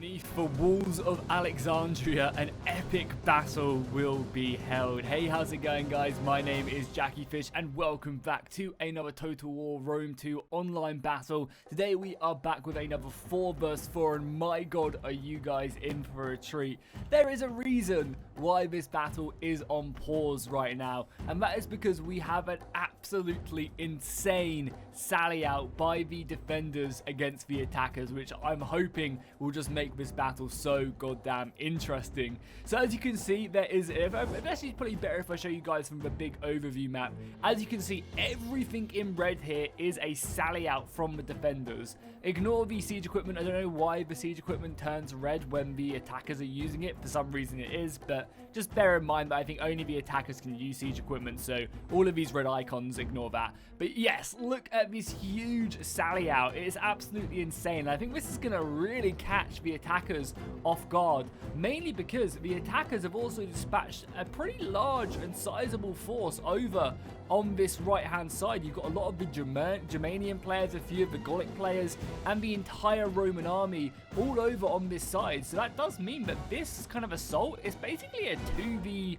Beneath the walls of Alexandria, an epic battle will be held. Hey, how's it going, guys? My name is Jackie Fish, and welcome back to another Total War Rome 2 online battle. Today, we are back with another 4 vs 4, and my god, are you guys in for a treat. There is a reason why this battle is on pause right now, and that is because we have an absolutely insane sally out by the defenders against the attackers, which I'm hoping will just make this battle so goddamn interesting. So as you can see, there is, actually probably better if I show you guys from the big overview map. As you can see, everything in red here is a sally out from the defenders. Ignore the siege equipment. I don't know why the siege equipment turns red when the attackers are using it. For some reason it is, but just bear in mind that I think only the attackers can use siege equipment, so all of these red icons, ignore that. But yes, look at this huge sally out. It is absolutely insane. I think this is going to really catch the attackers off guard, mainly because the attackers have also dispatched a pretty large and sizable force over on this right hand side. You've got a lot of the Germanian players, a few of the Gallic players, and the entire Roman army all over on this side. So that does mean that this kind of assault is basically a 2v1,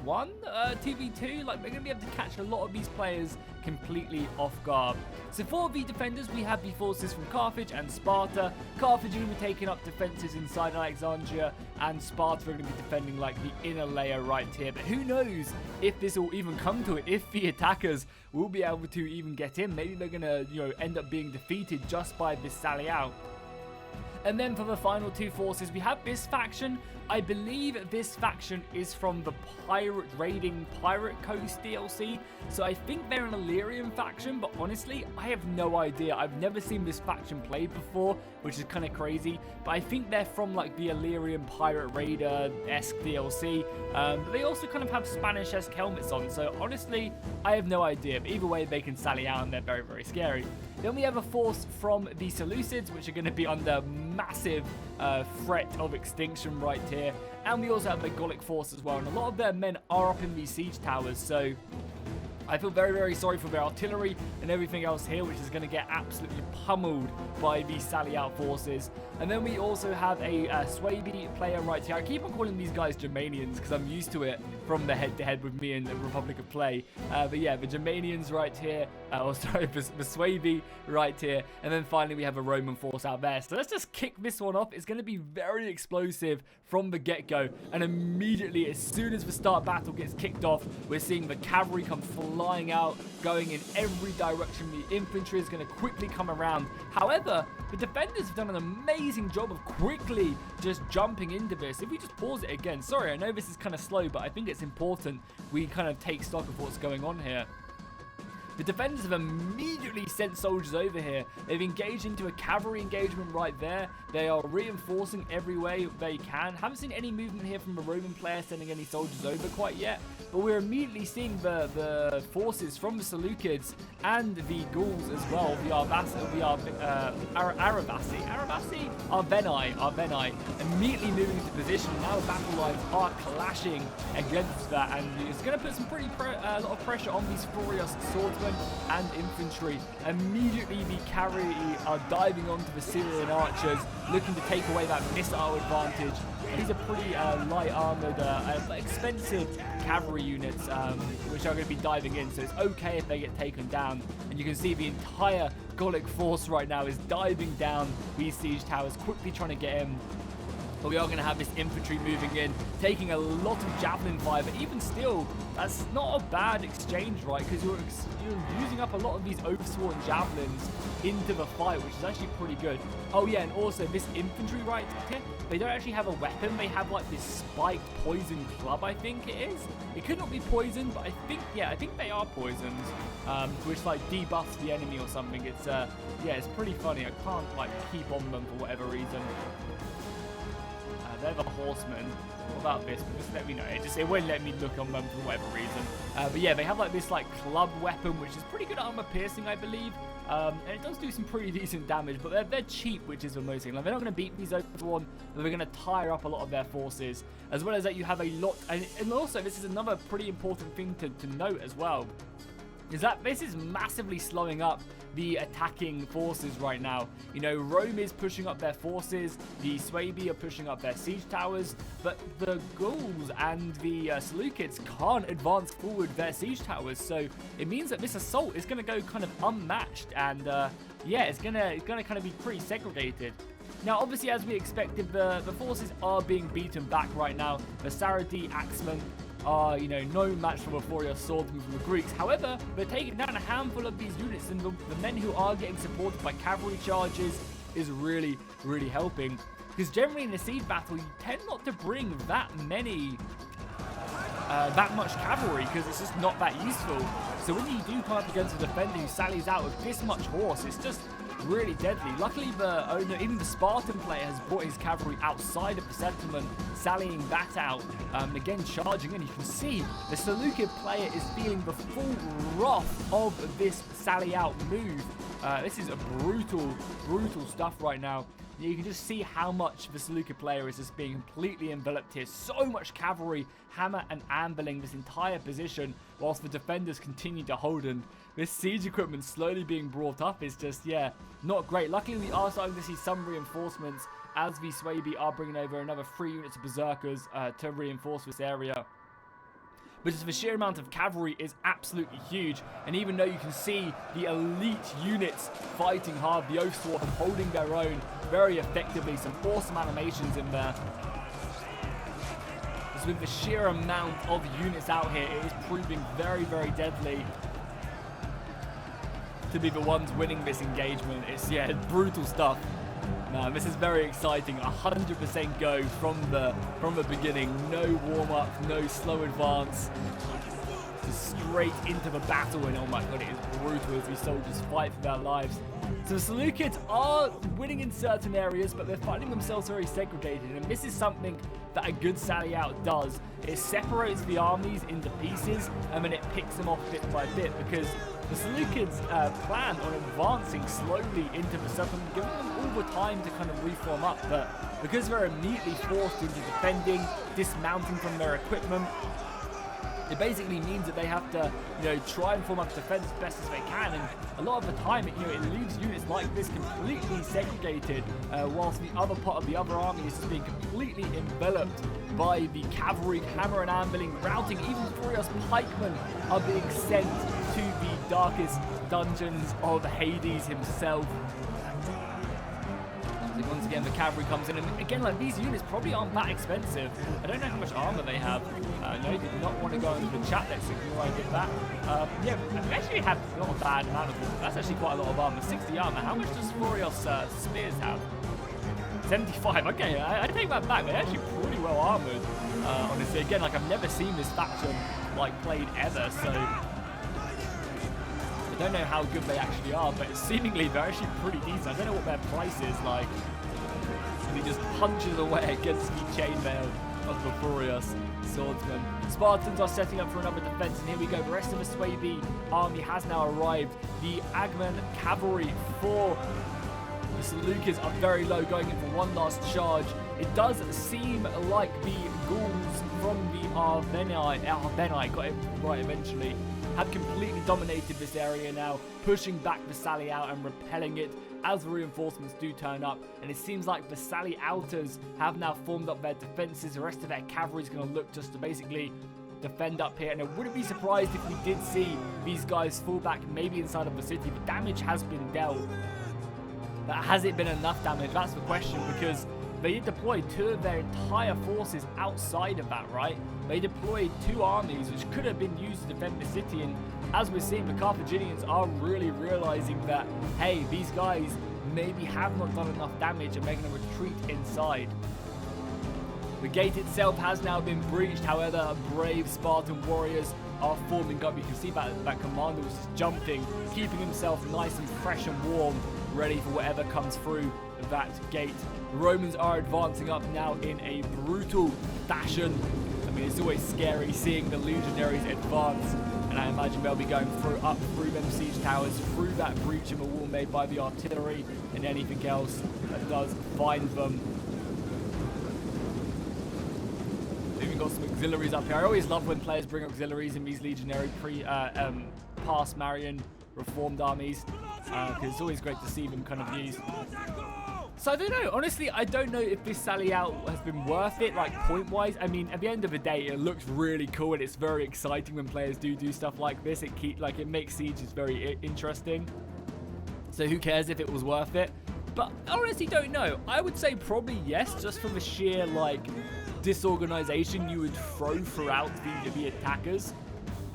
2v2. Like, we're going to be able to catch a lot of these players completely off guard. So for the defenders, we have the forces from Carthage and Sparta. Carthage are going to be taking up defenses inside Alexandria, and Sparta are going to be defending like the inner layer right here. But who knows if this will even come to it, if the attackers will be able to even get in. Maybe they're going to, end up being defeated just by this sally out. And then for the final 2 forces, we have this faction. I believe this faction is from the Raiding Pirate Coast DLC. So I think they're an Illyrian faction, but honestly, I have no idea. I've never seen this faction played before, which is kind of crazy. But I think they're from like the Illyrian Pirate Raider-esque DLC. But they also kind of have Spanish-esque helmets on. So honestly, I have no idea. But either way, they can sally out and they're very, very scary. Then we have a force from the Seleucids, which are going to be under massive threat of extinction right here. And we also have the Gallic force as well. And a lot of their men are up in these siege towers. So I feel very, very sorry for their artillery and everything else here, which is going to get absolutely pummeled by these sally out forces. And then we also have a Swaby player right here. I keep on calling these guys Germanians because I'm used to it from the head-to-head with me in the Republic of Play. But yeah, the Germanians right here. The Swaby right here. And then finally we have a Roman force out there. So let's just kick this one off. It's going to be very explosive from the get-go. And immediately, as soon as the start battle gets kicked off, we're seeing the cavalry come flying out, going in every direction. The infantry is going to quickly come around. However, the defenders have done an amazing job of quickly just jumping into this. If we just pause it again, sorry, I know this is kind of slow, but I think it's important we kind of take stock of what's going on here. The defenders have immediately sent soldiers over here. They've engaged into a cavalry engagement right there. They are reinforcing every way they can. Haven't seen any movement here from a Roman player sending any soldiers over quite yet. But we're immediately seeing the forces from the Seleucids and the Gauls as well. The Arverni, immediately moving into position. Now the battle lines are clashing against that, and it's going to put some pretty lot of pressure on these Furious swordsmen and infantry. Immediately the cavalry are diving onto the Syrian archers, looking to take away that missile advantage. These are pretty light armored, expensive cavalry units, which are going to be diving in, so it's okay if they get taken down. And you can see the entire Gallic force right now is diving down these siege towers, quickly trying to get in. But we are going to have this infantry moving in, taking a lot of javelin fire, but even still, that's not a bad exchange, right? Because you're using up a lot of these oath-sworn javelins into the fight, which is actually pretty good. Oh yeah, and also this infantry right here, they don't actually have a weapon. They have like this spiked poison club, I think it is. It could not be poisoned, but I think they are poisoned, which like debuffs the enemy or something. It's yeah, it's pretty funny. I can't like keep on them for whatever reason. They're the horsemen. What about this? Just let me know. It won't let me look on them for whatever reason. But yeah, they have like this like club weapon, which is pretty good armor piercing, I believe. And it does do some pretty decent damage, but they're cheap, which is the most thing. Like, they're not going to beat these over one, but they're going to tire up a lot of their forces. As well as that, you have a lot, and also this is another pretty important thing to note as well. is that this is massively slowing up the attacking forces right now. You know, Rome is pushing up their forces, the Suebi are pushing up their siege towers, but the Gauls and the Seleucids can't advance forward their siege towers, so it means that this assault is going to go kind of unmatched, and yeah, it's gonna kind of be pretty segregated. Now, obviously, as we expected, the forces are being beaten back right now. The Saradi Axemen are, you know, no match for the Vorios swordsmen from the Greeks. However, they're taking down a handful of these units, and the men who are getting supported by cavalry charges is really, really helping. Because generally in a siege battle, you tend not to bring that much cavalry, because it's just not that useful. So when you do come up against a defender who sallies out with this much horse, it's just really deadly. Luckily, the owner, even the Spartan player, has brought his cavalry outside of the settlement, sallying that out, again charging in. You can see the Seleucid player is feeling the full wrath of this sally out move. This is a brutal stuff right now. You can just see how much the Seleucid player is just being completely enveloped here. So much cavalry, hammer and ambling this entire position, whilst the defenders continue to hold. And this siege equipment slowly being brought up is just, yeah, not great. Luckily, we are starting to see some reinforcements as the Suebi are bringing over another 3 units of berserkers to reinforce this area. But just the sheer amount of cavalry is absolutely huge. And even though you can see the elite units fighting hard, the Oathsworn holding their own very effectively, some awesome animations in there. Just with the sheer amount of units out here, it is proving very, very deadly to be the ones winning this engagement. It's, yeah, brutal stuff. Man, this is very exciting. 100% go from the beginning. No warm-up, no slow advance. Just straight into the battle, and oh my god, it is brutal as these soldiers fight for their lives. So the Seleucids are winning in certain areas, but they're finding themselves very segregated, and this is something that a good sally out does. It separates the armies into pieces, and then it picks them off bit by bit, because the Seleucids plan on advancing slowly into the settlement, giving them all the time to kind of reform up, but because they're immediately forced into defending, dismounting from their equipment, it basically means that they have to, you know, try and form up defense as best as they can, and a lot of the time, you know, it leaves units like this completely segregated, whilst the other part of the other army is just being completely enveloped by the cavalry, hammer and ambling, routing. Even Vorios pikemen are being sent to the darkest dungeons of Hades himself. Once again, the cavalry comes in, and again, like, these units probably aren't that expensive. I don't know how much armor they have. No, did not want to go into the chat lexicon where I did that. Yeah, they actually have not a bad amount of them. That's actually quite a lot of armor. 60 armor. How much does Vorios spears have? 75. Okay, I take that back. They're actually pretty well armored. Honestly, again, like, I've never seen this faction like played ever, so I don't know how good they actually are, but seemingly they're actually pretty decent. I don't know what their price is like. And he just punches away against the chainmail of the Vorios swordsman. Spartans are setting up for another defense, and here we go. The rest of the Suebi army has now arrived. The Agamemnon cavalry for the Seleucids are very low, going in for one last charge. It does seem like the Gauls from the Arverni got it right eventually, have completely dominated this area now, pushing back the sally out and repelling it as the reinforcements do turn up. And it seems like the sally outers have now formed up their defenses. The rest of their cavalry is going to look just to basically defend up here, and I wouldn't be surprised if we did see these guys fall back maybe inside of the city. The damage has been dealt, but has it been enough damage? That's the question, because they did deploy 2 of their entire forces outside of that, right? They deployed 2 armies, which could have been used to defend the city, and as we're seeing, the Carthaginians are really realizing that, hey, these guys maybe have not done enough damage, and they're going to retreat inside. The gate itself has now been breached. However, brave Spartan warriors are forming up. You can see that commander was just jumping, keeping himself nice and fresh and warm, ready for whatever comes through that gate. The Romans are advancing up now in a brutal fashion. I mean, it's always scary seeing the legionaries advance, and I imagine they'll be going up through them siege towers, through that breach in the wall made by the artillery, and anything else that does find them. We've got some auxiliaries up here. I always love when players bring auxiliaries in these legionary past Marion reformed armies, because it's always great to see them kind of used. So I don't know, honestly, I don't know if this sally out has been worth it, like point-wise. I mean, at the end of the day, it looks really cool and it's very exciting when players do stuff like this. It makes sieges very interesting. So who cares if it was worth it? But I honestly don't know. I would say probably yes, just for the sheer like disorganization you would throw throughout the attackers.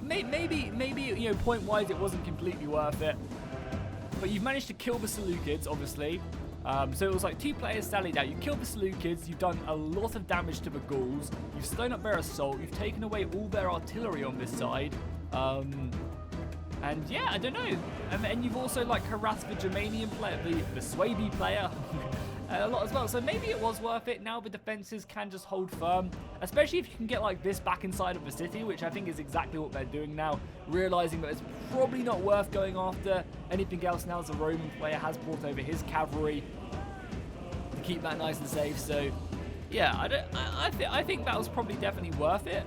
Maybe you know, point-wise, it wasn't completely worth it. But you've managed to kill the Seleucids, obviously. So it was like 2 players sallied out. You killed the Seleucids, you've done a lot of damage to the Gauls, you've blown up their assault, you've taken away all their artillery on this side. And yeah, I don't know. And you've also like harassed the Germanian player, the Suebi player, a lot as well. So maybe it was worth it. Now the defenses can just hold firm, especially if you can get like this back inside of the city, which I think is exactly what they're doing now, realizing that it's probably not worth going after anything else now as the Roman player has brought over his cavalry to keep that nice and safe. So yeah, I think that was probably definitely worth it,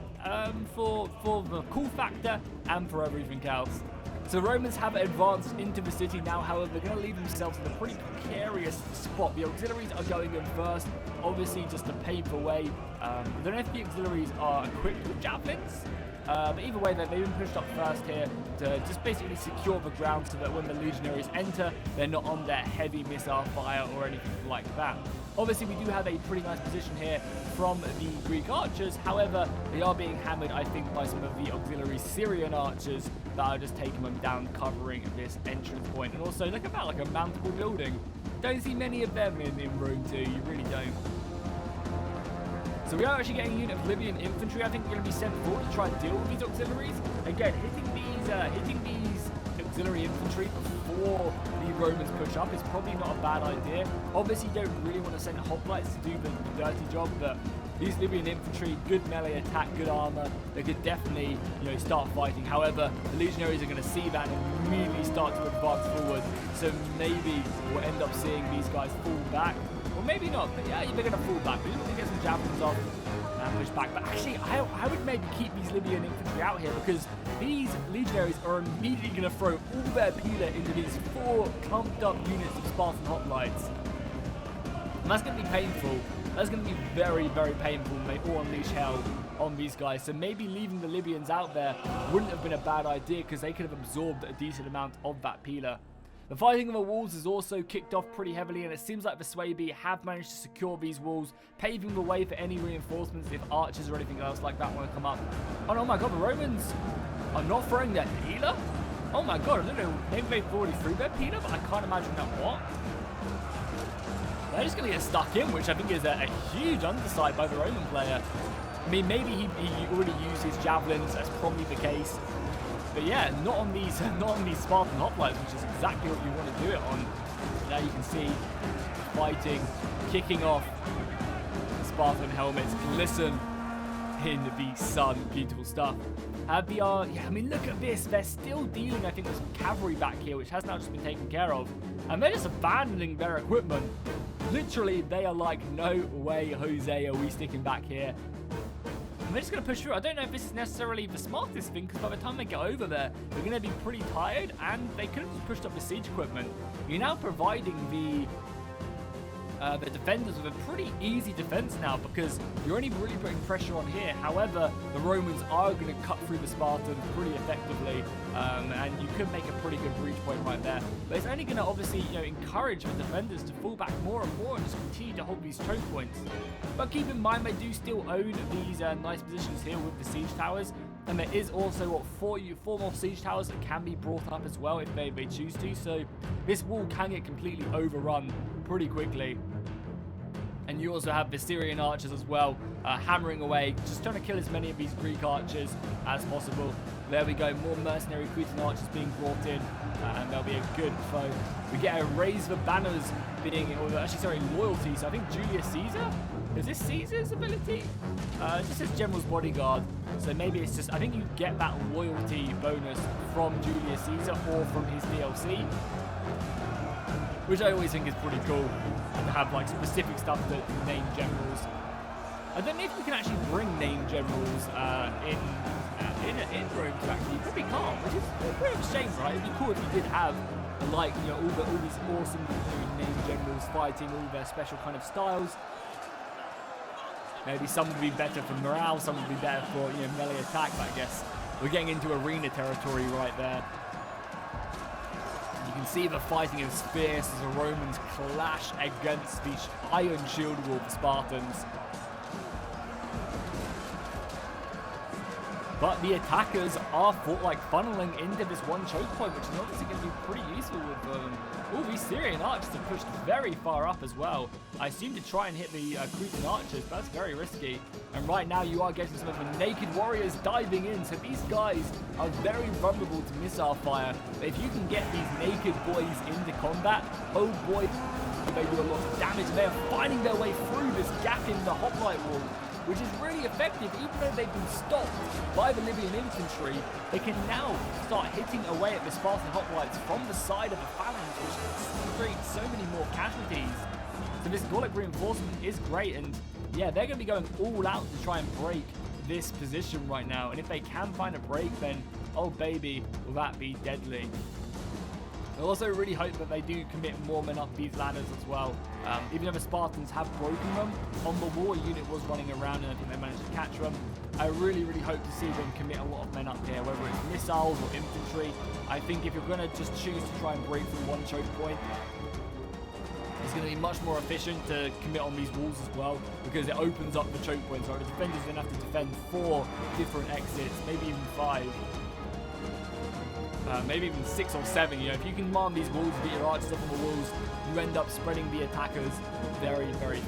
for the cool factor and for everything else. So Romans have advanced into the city now, however, they're going to leave themselves in a pretty precarious spot. The auxiliaries are going in first, obviously just to pave the way. I don't know if the auxiliaries are equipped with javelins, but either way, they've been pushed up first here to just basically secure the ground so that when the legionaries enter, they're not on their heavy missile fire or anything like that. Obviously, we do have a pretty nice position here from the Greek archers. However, they are being hammered, I think, by some of the auxiliary Syrian archers that are just taking them down, covering this entrance point. And also, look at that, like a mountable building. Don't see many of them in Rome 2, you really don't. So we are actually getting a unit of Libyan infantry, I think, going to be sent forward to try and deal with these auxiliaries. Again, hitting these auxiliary infantry before the Romans push up is probably not a bad idea. Obviously, you don't really want to send hoplites to do the dirty job, but these Libyan infantry, good melee attack, good armor, they could definitely, you know, start fighting. However, the legionaries are going to see that and immediately start to advance forward. So maybe we'll end up seeing these guys fall back. Or maybe not, but yeah, they're going to fall back. We're going to get some javelins off and push back. But actually, I would maybe keep these Libyan infantry out here because these legionaries are immediately going to throw all their pila into these 4 clumped up units of Spartan hoplites. And that's going to be painful. That's going to be very, very painful when they all unleash hell on these guys. So maybe leaving the Libyans out there wouldn't have been a bad idea because they could have absorbed a decent amount of that pila. The fighting on the walls is also kicked off pretty heavily, and it seems like the Suebi have managed to secure these walls, paving the way for any reinforcements if archers or anything else like that want to come up. Oh my god, the Romans are not throwing their pila? Oh my god, I don't know, maybe they've already threw their pila, but I can't imagine that what? They're just going to get stuck in, which I think is a huge undersight by the Roman player. I mean, maybe he already used his javelins, that's probably the case. But yeah, not on these Spartan hoplites, which is exactly what you want to do it on. Now you can see fighting, kicking off. Spartan helmets glisten in the sun. Beautiful stuff. Yeah, I mean, look at this. They're still dealing, I think, with some cavalry back here, which has now just been taken care of. And they're just abandoning their equipment. Literally, they are like, no way, Jose, are we sticking back here? And they're just going to push through. I don't know if this is necessarily the smartest thing, because by the time they get over there, they're going to be pretty tired, and they could have just pushed up the siege equipment. You're now providing the defenders with a pretty easy defense now, because you're only really putting pressure on here. However, the Romans are going to cut through the Spartans pretty effectively, and you could make a pretty good breach point right there. But it's only going to obviously, you know, encourage the defenders to fall back more and more and just continue to hold these choke points. But keep in mind, they do still own these nice positions here with the siege towers. And there is also, four more siege towers that can be brought up as well if they choose to. So this wall can get completely overrun pretty quickly. And you also have the Syrian archers as well, hammering away, just trying to kill as many of these Greek archers as possible. There we go, more mercenary Cretan archers being brought in, and they'll be a good foe. We get a raise the banners being, or actually, sorry, loyalty. So I think Julius Caesar? Is this Caesar's ability? It just says General's Bodyguard. So maybe it's just, I think you get that loyalty bonus from Julius Caesar or from his DLC. Which I always think is pretty cool, to have like specific stuff to name generals. I don't know if we can actually bring name generals in Rome to actually. Probably can't, which is a bit of a shame, right? It'd be cool if you did have like, you know, all these awesome name generals fighting all their special kind of styles. Maybe some would be better for morale, some would be better for, you know, melee attack. But I guess we're getting into arena territory right there. You can see the fighting is fierce as the Romans clash against the iron shield wall of the Spartans. But the attackers are funneling into this one choke point, which is obviously going to be pretty useful with all these Syrian archers are pushed very far up as well. I assume to try and hit the Cretan archers, but that's very risky. And right now you are getting some of the naked warriors diving in, so these guys are very vulnerable to missile fire. But if you can get these naked boys into combat, oh boy, they do a lot of damage. They are finding their way through this gap in the hoplite wall, which is really effective. Even though they've been stopped by the Libyan infantry, they can now start hitting away at the Spartan hoplites from the side of the phalanx, which creates so many more casualties. So this Gallic reinforcement is great, and yeah, they're going to be going all out to try and break this position right now. And if they can find a break, then oh baby, will that be deadly. I also really hope that they do commit more men up these ladders as well. Even though the Spartans have broken them, on the wall a unit was running around and I think they managed to catch them. I really hope to see them commit a lot of men up here, whether it's missiles or infantry. I think if you're going to just choose to try and break through one choke point, it's going to be much more efficient to commit on these walls as well, because it opens up the choke points. Right? The defenders are going to have to defend 4 different exits, maybe even 5. Maybe even 6 or 7. You know, if you can man these walls, get your archers up on the walls, you end up spreading the attackers very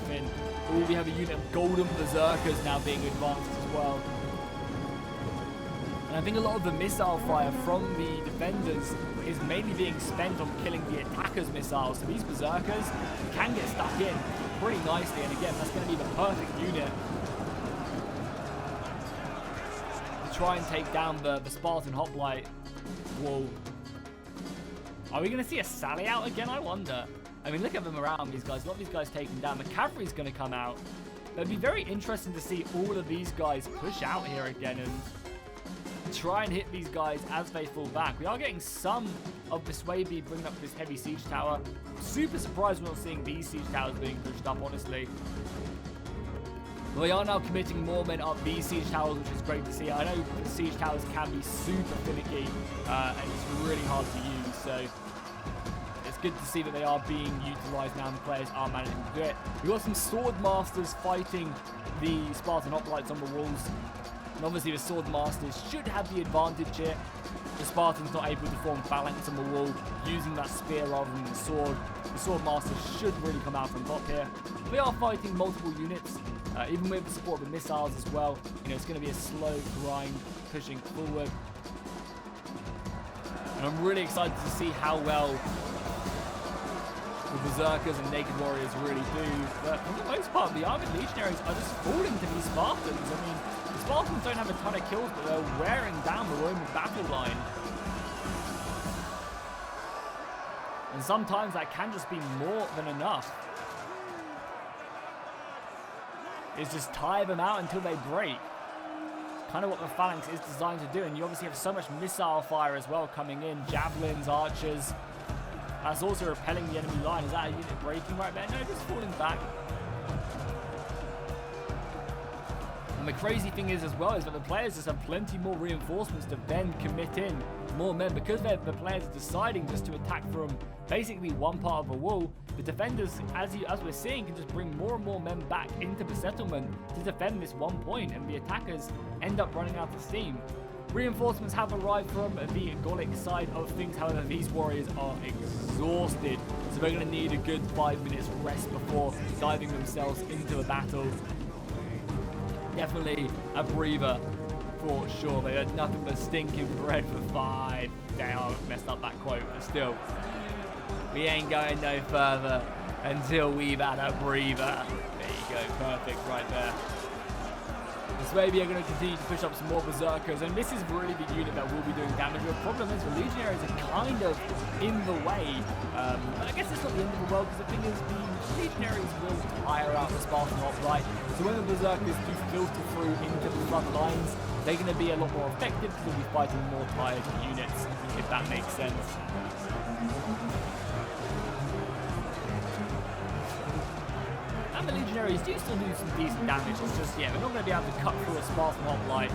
thin. Oh, we have a unit of golden berserkers now being advanced as well. And I think a lot of the missile fire from the defenders is mainly being spent on killing the attackers' missiles. So these berserkers can get stuck in pretty nicely. And again, that's going to be the perfect unit to try and take down the Spartan hoplite wall. Are we going to see a sally out again? I wonder. I mean, look at them around, these guys. A lot of these guys taken down. The cavalry's going to come out. It'd be very interesting to see all of these guys push out here again and try and hit these guys as they fall back. We are getting some of the Suebi bringing up this heavy siege tower. Super surprised we're not seeing these siege towers being pushed up, honestly. We are now committing more men up these siege towers, which is great to see. I know the siege towers can be super finicky and it's really hard to use, so it's good to see that they are being utilised now and the players are managing to do it. We've got some sword masters fighting the Spartan hoplites on the walls, and obviously the sword masters should have the advantage here. The Spartans not able to form phalanx on the wall using that spear rather than the sword. The sword masters should really come out from top here. We are fighting multiple units. Even with the support of the missiles as well, you know, it's going to be a slow grind pushing forward. And I'm really excited to see how well the Berserkers and Naked Warriors really do. But for the most part, the Armored Legionaries are just falling to these Spartans. I mean, the Spartans don't have a ton of kills, but they're wearing down the Roman battle line. And sometimes that can just be more than enough. Is just tire them out until they break. Kind of what the phalanx is designed to do, and you obviously have so much missile fire as well coming in. Javelins, archers. That's also repelling the enemy line. Is that a unit breaking right there? No, just falling back. And the crazy thing is as well is that the players just have plenty more reinforcements to then commit in more men, because the players are deciding just to attack from basically one part of the wall. The defenders, as we're seeing, can just bring more and more men back into the settlement to defend this one point, and the attackers end up running out of steam. Reinforcements have arrived from the Gallic side of things, however these warriors are exhausted, so they're going to need a good 5 minutes rest before diving themselves into a battle. Definitely a breather for sure. They had nothing but stinking bread for 5. Damn, I messed up that quote, but still. We ain't going no further until we've had a breather. There you go, perfect right there. The Swabia are going to continue to push up some more Berserkers, and this is really the unit that will be doing damage. The problem is the Legionaries are kind of in the way. But I guess it's not the end of the world, because the thing is, the Legionaries will tire out the Spartan Hoplite. So when the Berserkers do filter through into the front lines, they're going to be a lot more effective because they'll be fighting more tired units, if that makes sense. And the Legionaries do still do some decent damage. It's just, yeah, they're not going to be able to cut through a Spartan Hoplite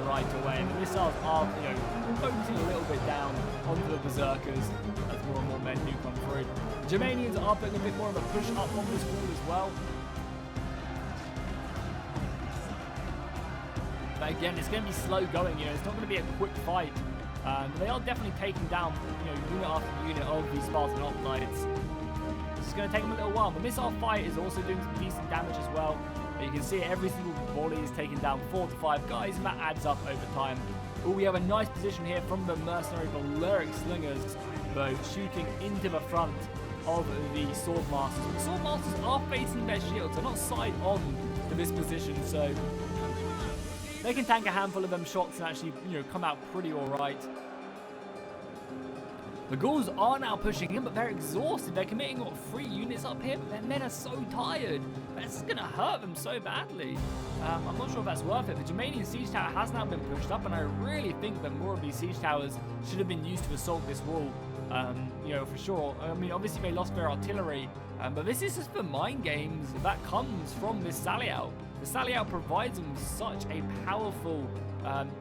right away. And the missiles are, you know, focusing a little bit down onto the Berserkers as more and more men do come through. The Germanians are putting a bit more of a push up on this wall as well. But again, it's going to be slow going, you know, it's not going to be a quick fight. They are definitely taking down, you know, unit after unit of these Spartan Hoplites. It's going to take them a little while. The missile fight is also doing some decent damage as well. You can see every single volley is taking down 4 to 5 guys, and that adds up over time. Oh, we have a nice position here from the mercenary Balearic Slingers, though, shooting into the front of the Swordmasters. The Swordmasters are facing their shields. They're not side on to this position, so they can tank a handful of them shots and actually, you know, come out pretty alright. The Gauls are now pushing in, but they're exhausted. They're committing, what, 3 units up here, but their men are so tired. That's going to hurt them so badly. I'm not sure if that's worth it. The Germanian siege tower has now been pushed up, and I really think that more of these siege towers should have been used to assault this wall. You know, for sure. I mean, obviously they lost their artillery, but this is just the mind games that comes from this Saliout. The Saliout provides them such a powerful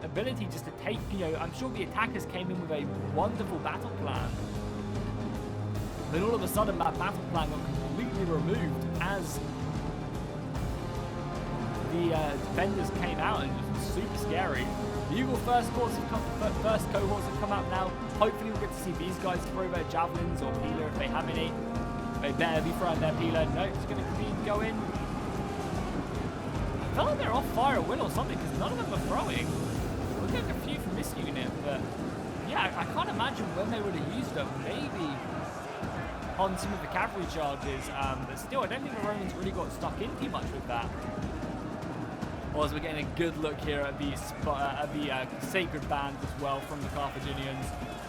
ability just to take, you know, I'm sure the attackers came in with a wonderful battle plan. Then all of a sudden that battle plan got completely removed as the defenders came out, and it was super scary. The Eagle first cohorts have come out now. Hopefully we'll get to see these guys throw their javelins or Pila if they have any. They better be throwing their Pila. No, it's going to continue to go in. I feel like they're off fire at will or something, because none of them are throwing. We're getting a few from this unit, but yeah, I can't imagine when they would have used them. Maybe on some of the cavalry charges, but still, I don't think the Romans really got stuck in too much with that. Or as we're getting a good look here at the Sacred Band as well from the Carthaginians.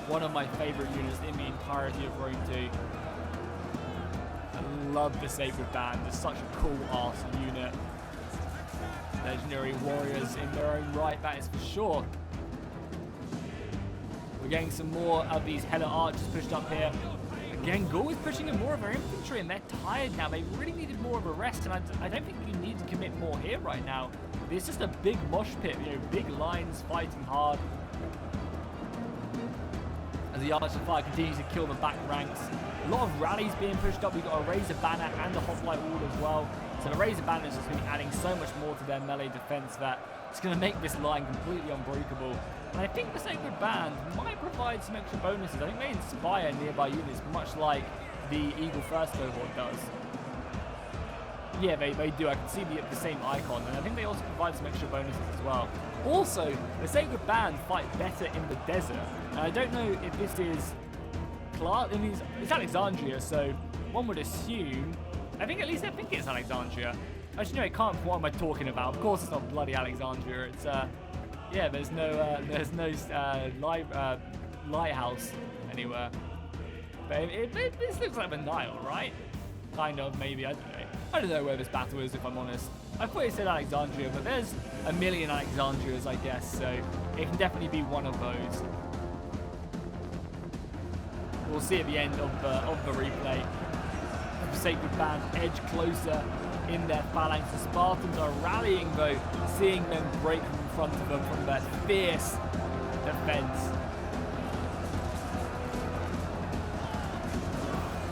One of my favourite units in the entirety of Rome 2. I love the Sacred Band. It's such a cool arse unit. Legendary warriors in their own right, that is for sure. We're getting some more of these Hella archers pushed up here. Again, Gaul is pushing in more of their infantry, and they're tired now. They really needed more of a rest, and I don't think you need to commit more here right now. It's just a big mosh pit, you know, big lines fighting hard. As the Archer Fire continues to kill the back ranks. A lot of rallies being pushed up. We've got a Razor Banner and a Hoplite Wall as well. So the Razor Banner is just going to be adding so much more to their melee defense that it's going to make this line completely unbreakable. And I think the Sacred Band might provide some extra bonuses. I think they inspire nearby units, much like the Eagle First cohort does. Yeah, they do. I can see the same icon, and I think they also provide some extra bonuses as well. Also, the Sacred Band fight better in the desert. And I don't know if this is it's Alexandria, so one would assume. I think it's Alexandria. Actually, no, it can't. What am I talking about? Of course, it's not bloody Alexandria. It's yeah, there's no lighthouse anywhere. But this looks like the Nile, right? Kind of, maybe. I don't know. I don't know where this battle is, if I'm honest. I thought it said Alexandria, but there's a million Alexandrias, I guess, so it can definitely be one of those. We'll see at the end of the replay. The Sacred Band edge closer in their phalanx. The Spartans are rallying, though, seeing them break in front of them from their fierce defense.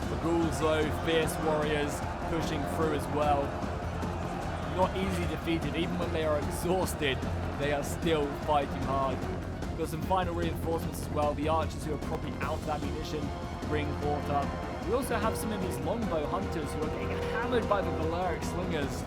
The Gauls, though, fierce warriors, pushing through as well. Not easily defeated, even when they are exhausted, they are still fighting hard. We've got some final reinforcements as well. The archers who are probably out of ammunition being brought up. We also have some of these longbow hunters who are getting hammered by the Balearic Slingers.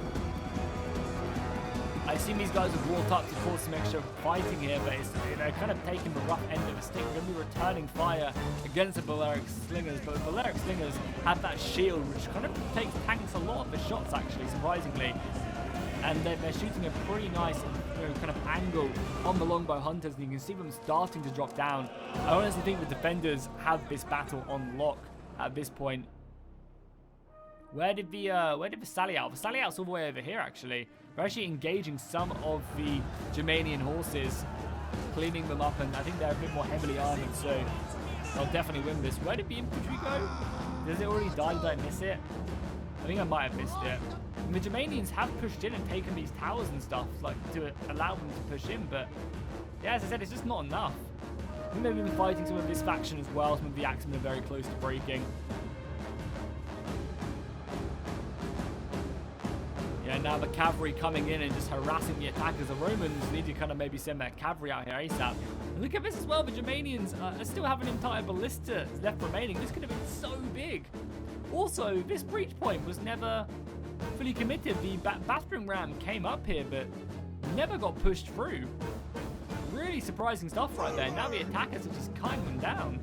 I assume these guys are brought up to cause some extra fighting here, but they're kind of taking the rough end of the stick. We're going to be returning fire against the Balearic Slingers, but the Balearic Slingers have that shield, which kind of takes tanks a lot of the shots, actually, surprisingly. and they're shooting a pretty nice kind of angle on the longbow hunters, and you can see them starting to drop down. I honestly think the defenders have this battle on lock at this point. Where did the Sally out? The Sally out's all the way over here, actually. We're actually engaging some of the Germanian horses, cleaning them up, and I think they're a bit more heavily armored, so they'll definitely win this. Where did the infantry go? Does it already die? Did I miss it? I think I might have missed it. And the Germanians have pushed in and taken these towers and stuff, like, to allow them to push in, but yeah, as I said, it's just not enough. I think they've been fighting some of this faction as well. Some of the Axemen are very close to breaking. Yeah, now the cavalry coming in and just harassing the attackers. The Romans need to kind of maybe send their cavalry out here ASAP. And look at this as well. The Germanians still have an entire ballista left remaining. This could have been so big. Also, this breach point was never fully committed. The battering ram came up here, but never got pushed through. Really surprising stuff right there. Now the attackers are just cutting them down.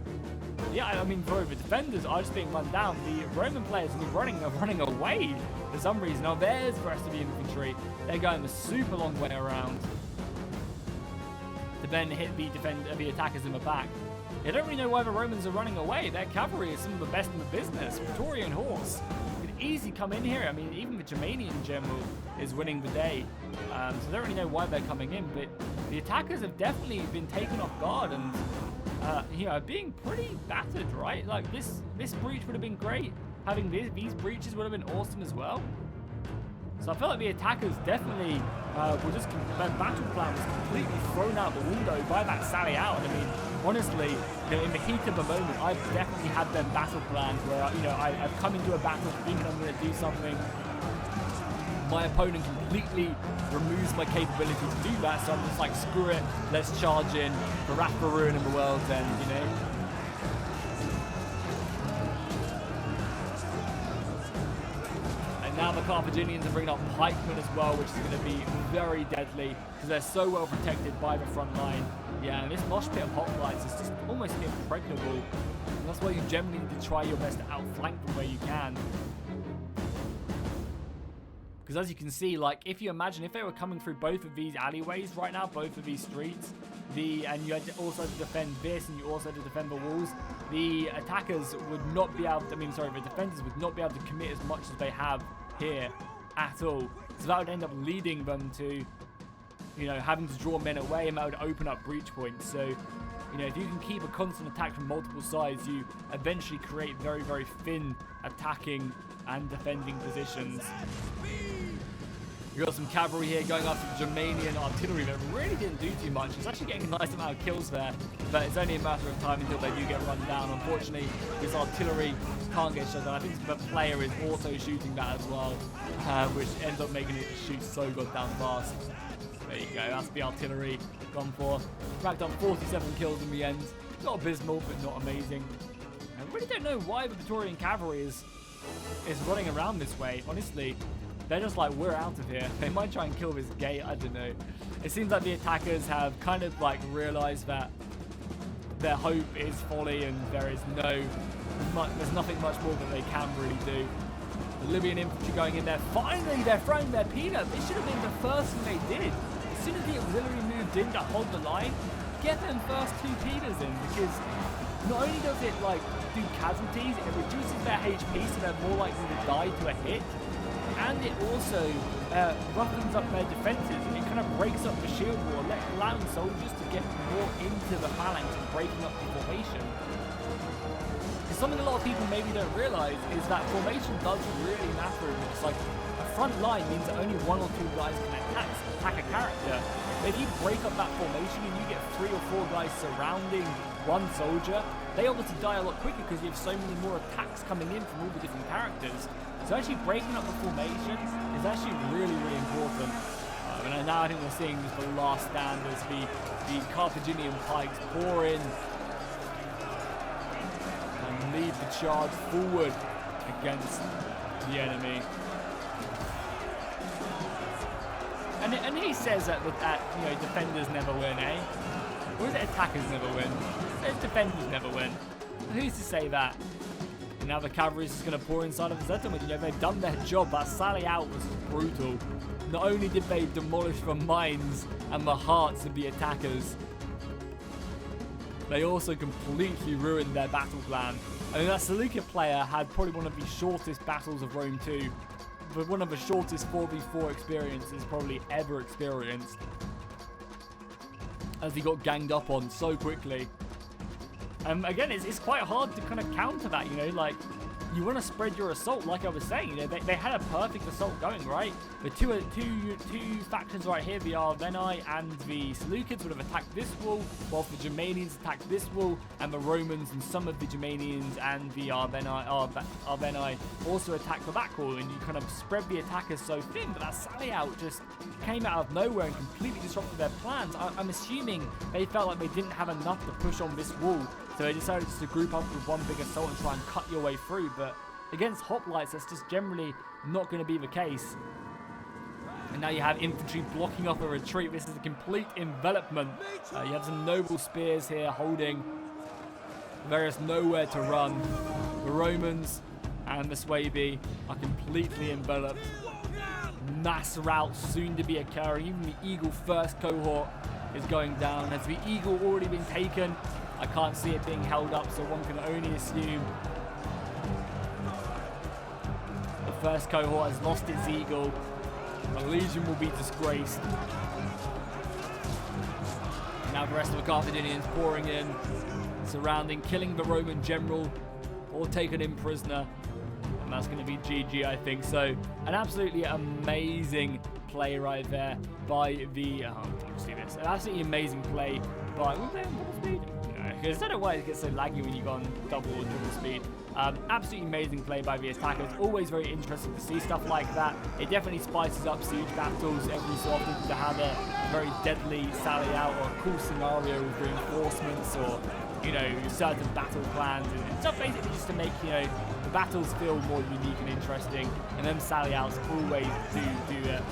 Yeah, I mean, for the defenders are just being run down. The Roman players are running away for some reason. Now there's the rest of the infantry. They're going the super long way around to then hit the attackers in the back. They don't really know why the Romans are running away. Their cavalry is some of the best in the business. Praetorian horse could easily come in here. I mean, even the Germanian general is winning the day. So they don't really know why they're coming in, but the attackers have definitely been taken off guard and you know, being pretty battered, right? Like this breach would have been great. Having these breaches would have been awesome as well. So I felt like the attackers definitely were just, their battle plan was completely thrown out the window by that sally out. I mean, honestly, you know, in the heat of the moment, I've definitely had them battle plans where, you know, I've come into a battle thinking I'm going to do something. My opponent completely removes my capability to do that, so I'm just like, screw it, let's charge in for wrath for ruin in the world's end, you know? And now the Carthaginians are bringing up pikemen as well, which is going to be very deadly because they're so well protected by the front line. Yeah, and this mosh pit of hoplites is just almost impregnable. And that's why you generally need to try your best to outflank them where you can. Because as you can see, like, if you imagine if they were coming through both of these alleyways right now, both of these streets, and you had to also defend this, and you also had to defend the walls, the attackers would not be able to, the defenders would not be able to commit as much as they have here at all. So that would end up leading them to, you know, having to draw men away, and that would open up breach points. So, you know, if you can keep a constant attack from multiple sides, you eventually create very, very thin attacking and defending positions. We've got some cavalry here going after the Germanian artillery that really didn't do too much. It's actually getting a nice amount of kills there, but it's only a matter of time until they do get run down. Unfortunately, this artillery can't get shot down. I think the player is also shooting that as well, which ends up making it shoot so goddamn fast. There you go, that's the artillery gone for. Racked up 47 kills in the end. Not abysmal, but not amazing. I really don't know why the Praetorian cavalry is running around this way, honestly. They're just like, we're out of here. They might try and kill this gate, I don't know. It seems like the attackers have kind of like realized that their hope is folly and there's nothing much more that they can really do. The Libyan infantry going in there. Finally, they're throwing their peanut. This should have been the first thing they did. As soon as the auxiliary moved in to hold the line, get them first two Peters in, because not only does it like do casualties, it reduces their HP so they're more likely to die to a hit, and it also roughens up their defenses. It kind of breaks up the shield wall, allowing soldiers to get more into the phalanx and breaking up the formation. Because something a lot of people maybe don't realize is that formation does really matter. It's like a front line means that only one or two guys can attack a character. But if you break up that formation and you get 3 or 4 guys surrounding one soldier, they obviously die a lot quicker because you have so many more attacks coming in from all the different characters. So actually breaking up the formation is actually really, really important. And now I think we're seeing the last stand as the Carthaginian pikes pour in and lead the charge forward against the enemy. And he says that you know, defenders never win, eh? Or is it attackers never win? It says defenders never win. Who's to say that? And now the cavalry is just going to pour inside of the settlement. You know, they've done their job. That sally out was brutal. Not only did they demolish the mines and the hearts of the attackers, they also completely ruined their battle plan. I mean, that Seleucid player had probably one of the shortest battles of Rome 2, but one of the shortest 4v4 experiences probably ever experienced, as he got ganged up on so quickly. Again, it's quite hard to kind of counter that, you know, like, you want to spread your assault, like I was saying, you know, they had a perfect assault going, right? The two factions right here, the Arverni and the Seleucids would have attacked this wall, whilst the Germanians attacked this wall, and the Romans and some of the Germanians and the Arverni also attacked the back wall, and you kind of spread the attackers so thin, but that sally out just came out of nowhere and completely disrupted their plans. I'm assuming they felt like they didn't have enough to push on this wall, so they decided just to group up with one big assault and try and cut your way through. But against hoplites, that's just generally not going to be the case. And now you have infantry blocking off a retreat. This is a complete envelopment. You have some noble spears here holding. There is nowhere to run. The Romans and the Suebi are completely enveloped. Mass rout soon to be occurring. Even the Eagle first cohort is going down. Has the Eagle already been taken? I can't see it being held up, so one can only assume the first cohort has lost its Eagle. The Legion will be disgraced. Now the rest of the Carthaginians pouring in, surrounding, killing the Roman general, or taken in prisoner. And that's going to be GG, I think. So, an absolutely amazing play right there by the... Oh, don't see this. An absolutely amazing play by... We're playing double speed. I don't know why it gets so laggy when you go on double or triple speed. Absolutely amazing play by the attackers. Always very interesting to see stuff like that. It definitely spices up siege battles every so often to have a very deadly sally out or a cool scenario with reinforcements or, you know, certain battle plans and stuff, basically just to make, you know, the battles feel more unique and interesting. And then sally outs always do it.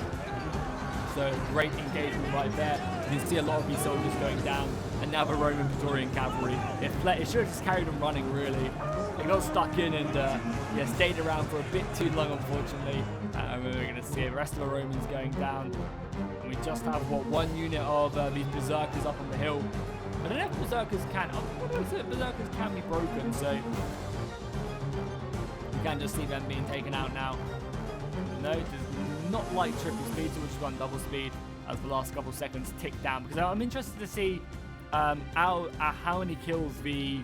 So great engagement right there. You can see a lot of these soldiers going down. And now the Roman Praetorian cavalry. It should have just carried them running, really. They got stuck in and yeah, stayed around for a bit too long, unfortunately. And we're going to see the rest of the Romans going down. And we just have, what, one unit of these berserkers up on the hill. I don't know if berserkers can... berserkers can be broken, so... You can just see them being taken out now. No, it does not like triple speed, so we'll just run double speed as the last couple seconds tick down. Because I'm interested to see how many kills the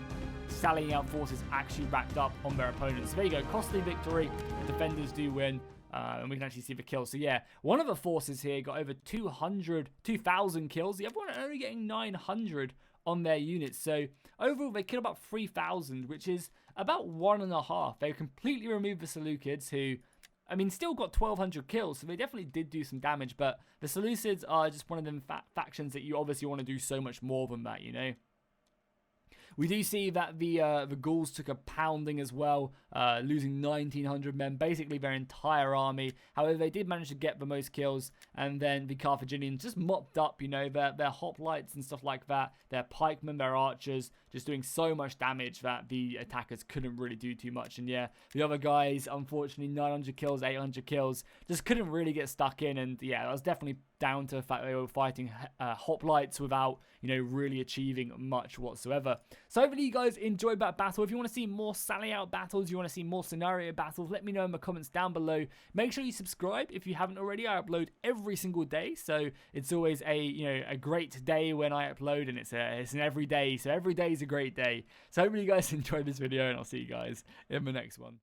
sallying out forces actually racked up on their opponents. So there you go, costly victory. The defenders do win, and we can actually see the kills. So yeah, one of the forces here got over 2,000 kills. The other one only getting 900 on their units. So overall, they killed about 3,000, which is about 1.5. They completely removed the Seleucids, who, I mean, still got 1,200 kills, so they definitely did do some damage, but the Seleucids are just one of them factions that you obviously want to do so much more than that, you know? We do see that the Gauls took a pounding as well, losing 1,900 men, basically their entire army. However, they did manage to get the most kills, and then the Carthaginians just mopped up, you know, their hoplites and stuff like that, their pikemen, their archers, just doing so much damage that the attackers couldn't really do too much. And yeah, the other guys, unfortunately, 900 kills, 800 kills, just couldn't really get stuck in. And yeah, that was definitely down to the fact they were fighting hoplites without, you know, really achieving much whatsoever. So hopefully you guys enjoyed that battle. If you want to see more sally out battles, you want to see more scenario battles, let me know in the comments down below. Make sure you subscribe if you haven't already. I upload every single day, so it's always a, you know, a great day when I upload, and it's an every day, so every day is a great day. So hopefully you guys enjoyed this video, and I'll see you guys in the next one.